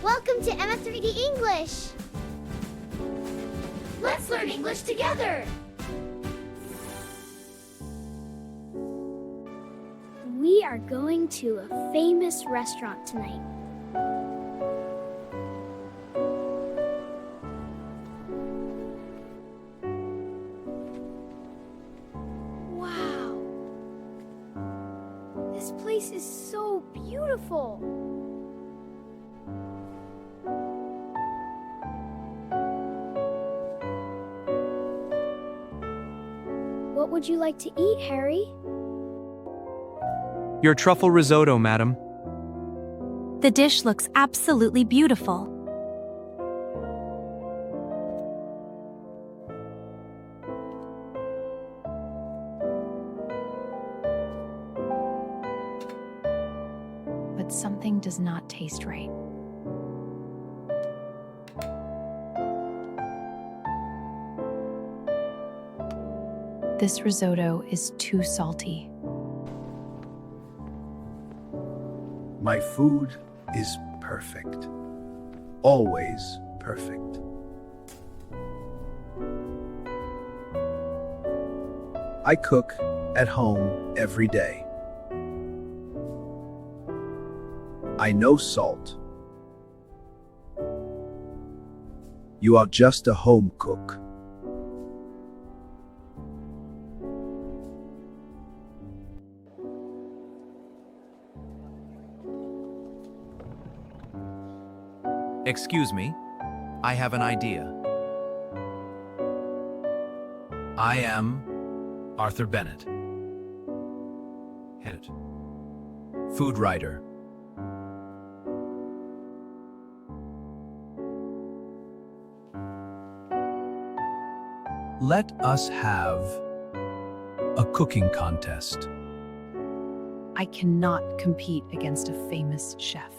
Welcome to Emma 3D English! Let's learn English together! We are going to a famous restaurant tonight. Wow! This place is so beautiful! What would you like to eat, Harry? Your truffle risotto, madam. The dish looks absolutely beautiful. But something does not taste right. This risotto is too salty. My food is perfect. Always perfect. I cook at home every day. I know salt. You are just a home cook. Excuse me, I have an idea. I am Arthur Bennett, head food writer. Let us have a cooking contest. I cannot compete against a famous chef.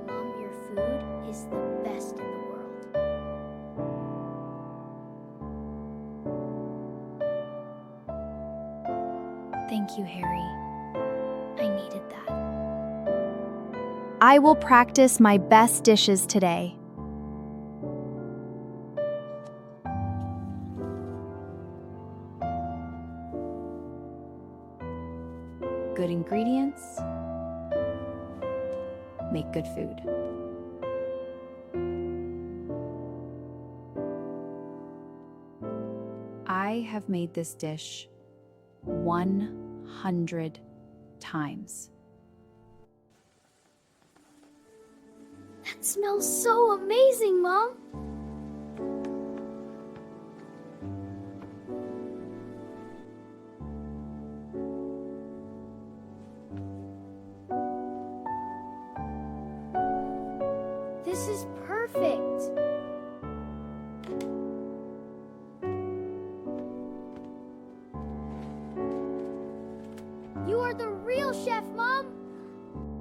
Mom, your food is the best in the world. Thank you, Harry. I needed that. I will practice my best dishes today. Good ingredients make good food. I have made this dish 100 times. That smells so amazing, Mom! This is perfect! You are the real chef, Mom!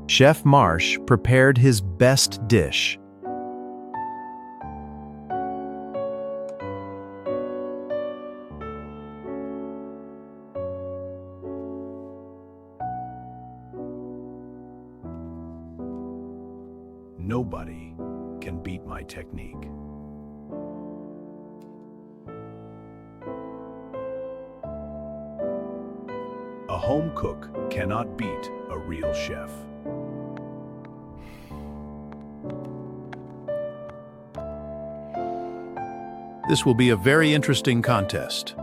Chef Marsh prepared his best dish. Nobody can beat my technique. A home cook cannot beat a real chef. This will be a very interesting contest.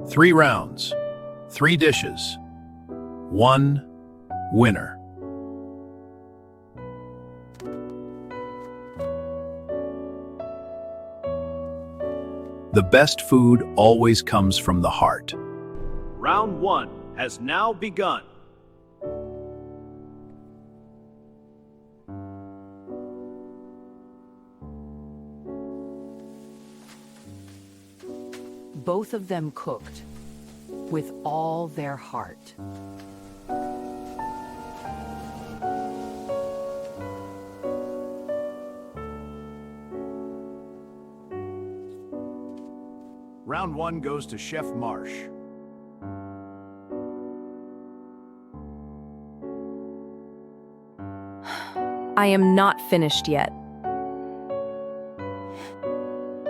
Three rounds, 3 dishes, 1 winner. The best food always comes from the heart. Round 1 has now begun. Both of them cooked with all their heart. Round 1 goes to Chef Marsh. I am not finished yet.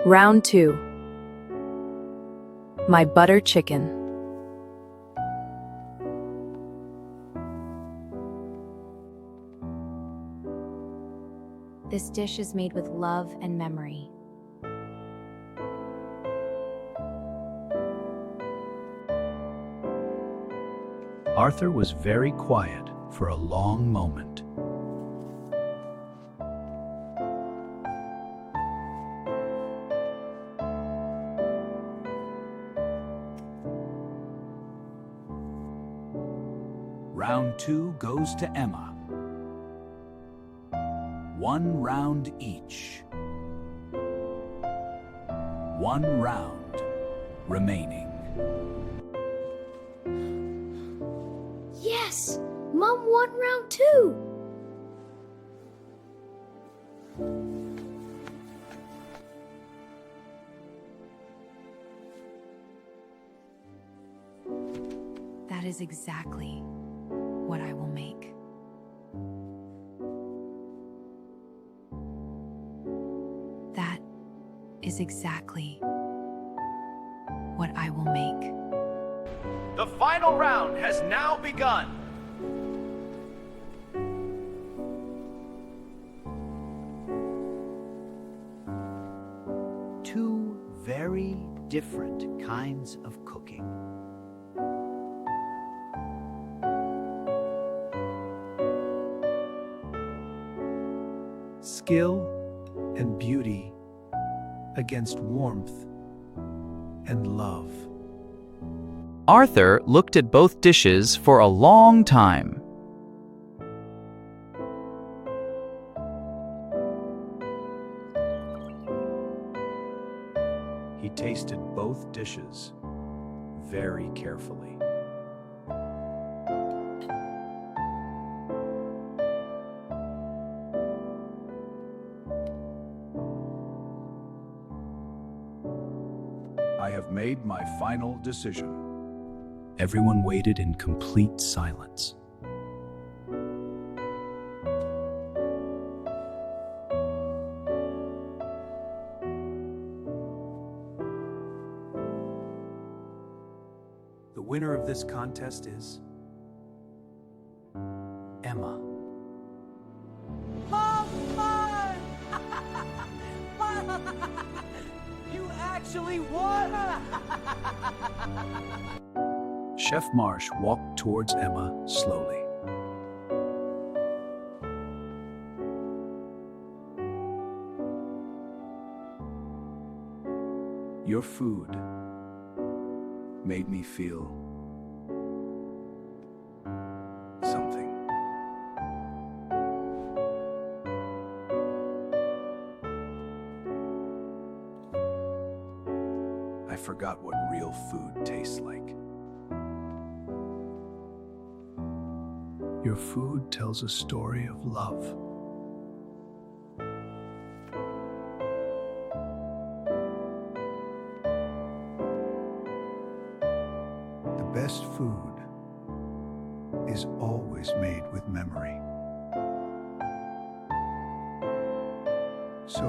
Round 2. My butter chicken. This dish is made with love and memory. Arthur was very quiet for a long moment. Round 2 goes to Emma. 1 round each. 1 round remaining. Yes! Mom won round 2! That is exactly what I will make. That is exactly what I will make. The final round has now begun. Two very different kinds of cooking. Skill and beauty against warmth and love. Arthur looked at both dishes for a long time. He tasted both dishes very carefully. I have made my final decision. Everyone waited in complete silence. The winner of this contest is Emma. Mom! You actually won! Chef Marsh walked towards Emma slowly. Your food made me feel something. I forgot what real food tastes like. Your food tells a story of love. The best food is always made with memory. So,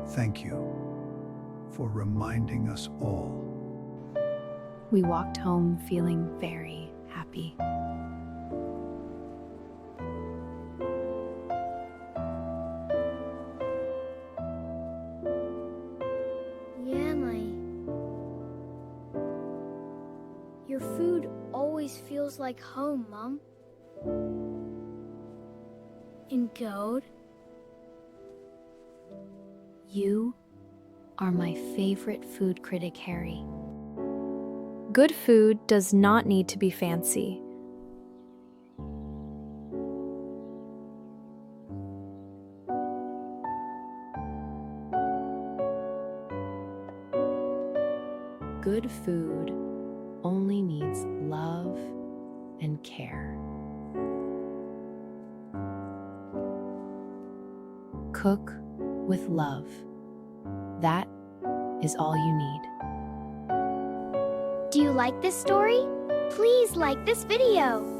thank you for reminding us all. We walked home feeling very happy. Yeah, your food always feels like home, Mom. In Goat, you are my favorite food critic, Harry. Good food does not need to be fancy. Good food only needs love and care. Cook with love. That is all you need. Do you like this story? Please like this video.